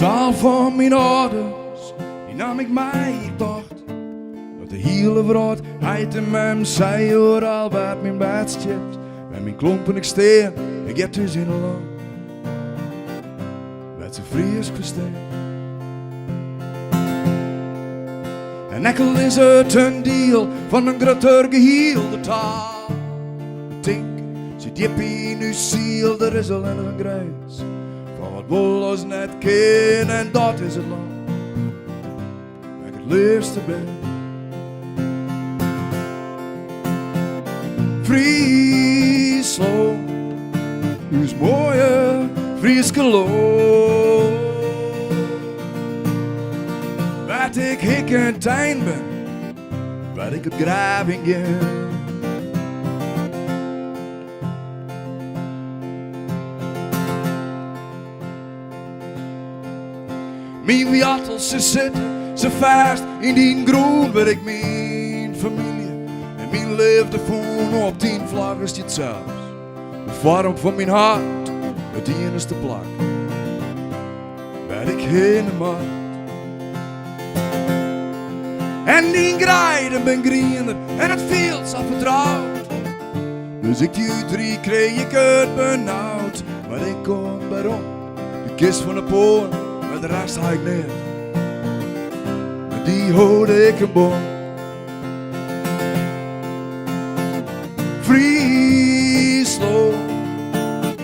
taal van mijn ouders, die nam ik mij. Ik dacht dat de hele wereld uit de mem zei overal wat mijn bed stipt. Met mijn klompen ik steen, ik heb dus in een land. Wat ze Fries verstaan. En ekkel is het een deel van een groter geheel, de taal. Ik denk, zit diep in uw ziel, er is alleen een grijs. Van wat wollos net ken en dat is het land. Waar ik het liefste ben. Friesland, uw mooie Frieske land. Wat ik een tuin ben, wat ik het graving ben. Mijn wiatels, ze zitten, ze vast in die groen waar ik mijn familie en mijn liefde voel op 10 vlaggen is het zelfs. De vorm van mijn hart, het enige plak, waar ik heen mag. En die grijden ben griener en het veel zo vertrouwd. Dus ik die 3 kreeg ik het benauwd. Maar ik kom waarom, de kist van de poort, maar de rest had ik niet. En die hoorde ik een boom. Friesland,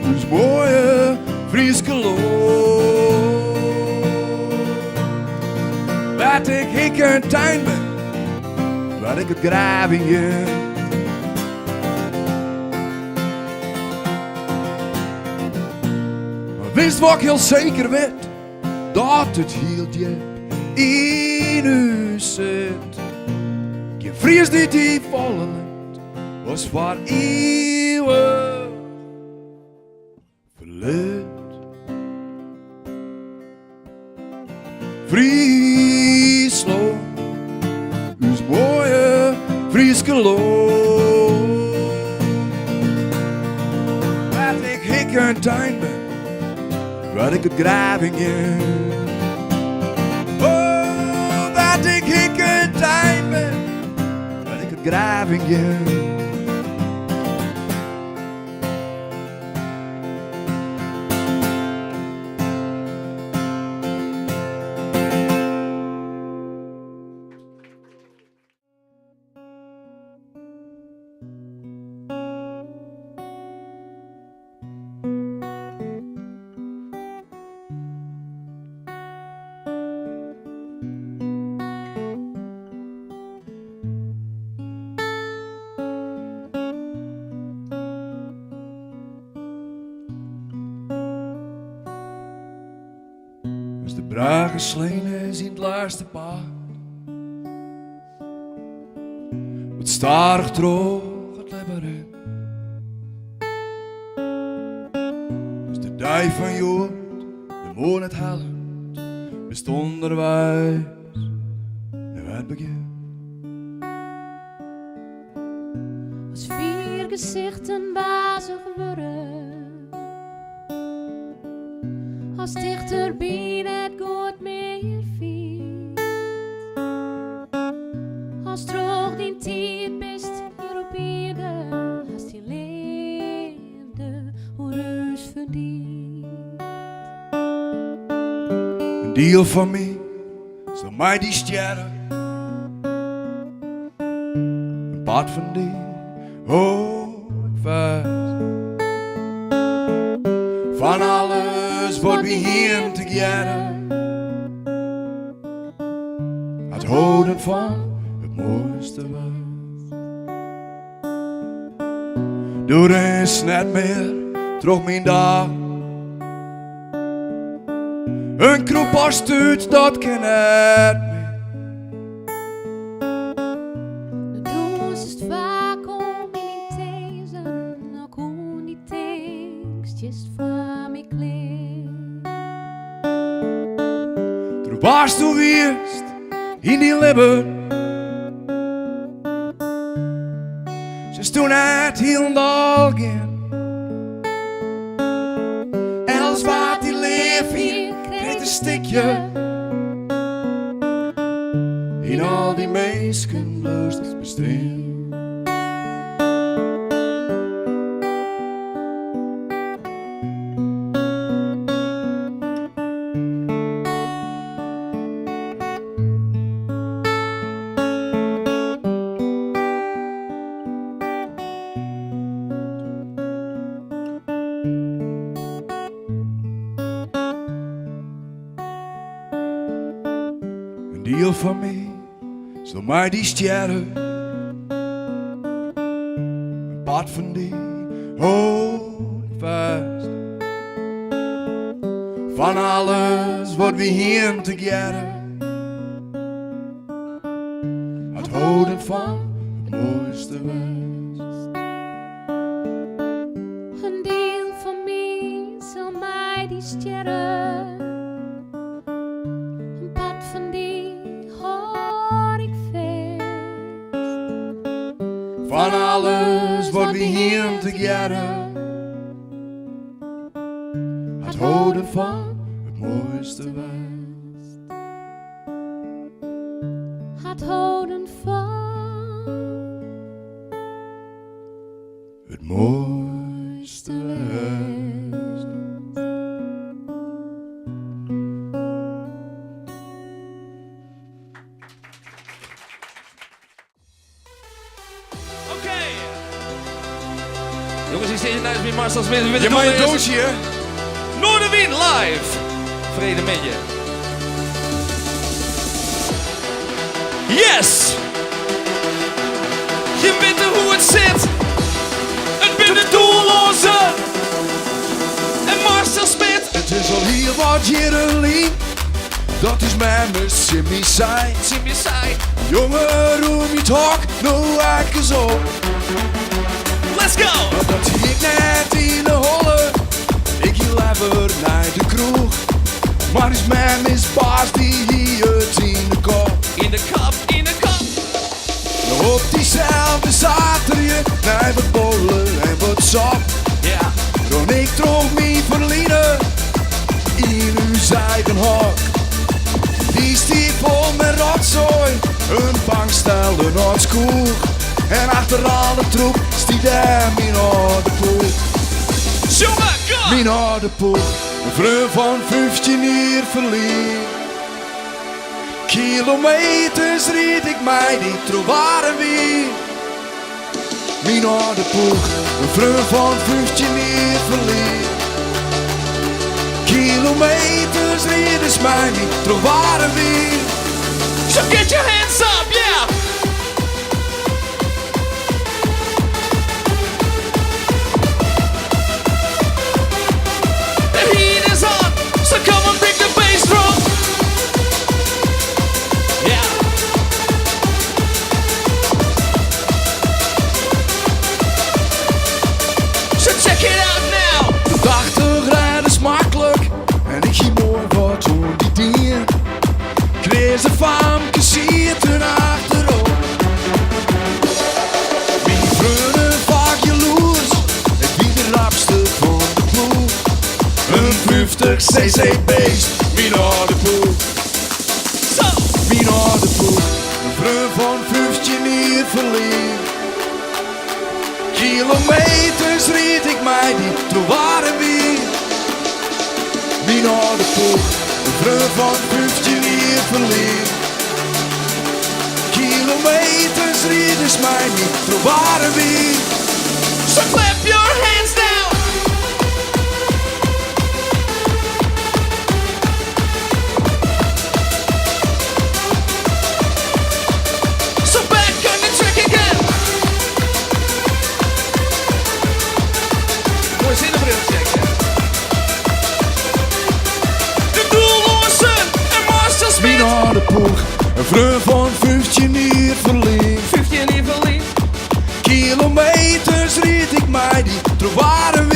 dus mooie Frieske land. Wat ik een tuin ben, waar ik het graving ben. Maar wist wat ik heel zeker weet, dat het heel diep in u zit. Je Fries die volle land was voor eeuwig verleid. Friesland, uw mooie Frieske land. Wat ik een tuin ben, waar ik het graving ben. Oh, wat ik een tuin ben, waar ik het graving ben. De bragen slenen is in het laatste paard. Wat starig droog het leven in. Dus de dij van Jood, de moon het hellend, best onderwijs naar het begin. Als 4 gezichten bazig worden, als dichter bij het goed meer vindt, als droog die tijd best hier op aarde, als die leefde hoe rust verdient. Een deel van mij zal mij die sterren, een pad van die hoog vast. Van alles wordt we hier together. Het houden van het mooiste wat. Doe eens net meer terug mijn dag. Een kroep als stuurt, dat kan het meer. De doos is vaak om in deze, ook hoe die tekstjes van mij klinkt. Toen was toen wist in die lippen. Ze toen het heel dal gaan. En als wat die leef hier, kreeg een stukje je. In al die mensen lust bestaan. Een deel van mij zal mij die sterren. Een pad van die houd ik vast. Van alles wat we hier together. Het houden van het mooiste was. Een deel van mij zal mij die sterren. Een pad van die hoor ik vast. Van alles wat we hier together. Het houden van het mooiste was. Het houden van Het mooiste was. Oké. Jongens, ik zit hier thuis met Marcel Smit. Je mag een doosje, hè? Noorderwind live. Vrede met je. Yes! Je weet er hoe het zit. Het ben de doelloze. En Marcel Smit. Het is al hier wat Jerelien. Dat is mijn Simmy zei. Zie je saai. Jongen, roem je talk, nou ik eens op. Let's go! Dat zie ik net in de holle. Ik hier liever naar de kroeg. Maar is mijn misbaas die hier het in de kop. In de kap, in de kap. Op diezelfde zaterdag, naar wat bollen en wat sap. Ja. Toen ik dronk me verliezen in uw eigen hok. Die stiep vol met rotzooi, een bankstel, een hotskoek. En achter alle troep stiet daar mijn oude poel. Jongen, kom! Mijn oude poel, een vrouw van 15 jaar verliezen. Kilometers riet ik mij die trouwaren weer. Mijn oude poel, een vrouw van 15 jaar verliezen. Kilometers riet is mij die trouwaren weer. So get your hands up, yeah! The heat is on, so come on, bring the bass drum. Yeah. So check it out now. De 80 rijden is makkelijk en ik ging mooi wat om die dingen. Kreeg ze famke zitten achterop. Mijn vrienden vaak jaloers, ik wie de rapste van de ploeg. Een 50 cc beest, mijn oude poel. So, Mijn oude poel, een vrouw van 15 jaar verliezen. Kilometers riet ik mij die trouwaren weer. Mijn oude poel, een vrouw van 15 jaar verliezen. Kilometers riet is mij die trouwaren weer. so clap your hands now. So back on the track again. Mooi zinnenbril checken. De doelloze en Marcel Smit. Mijn oude poel, een vrouw van 15 jaar verliezen. 15 years verliefd. Kilometers riet ik mij die trouwaren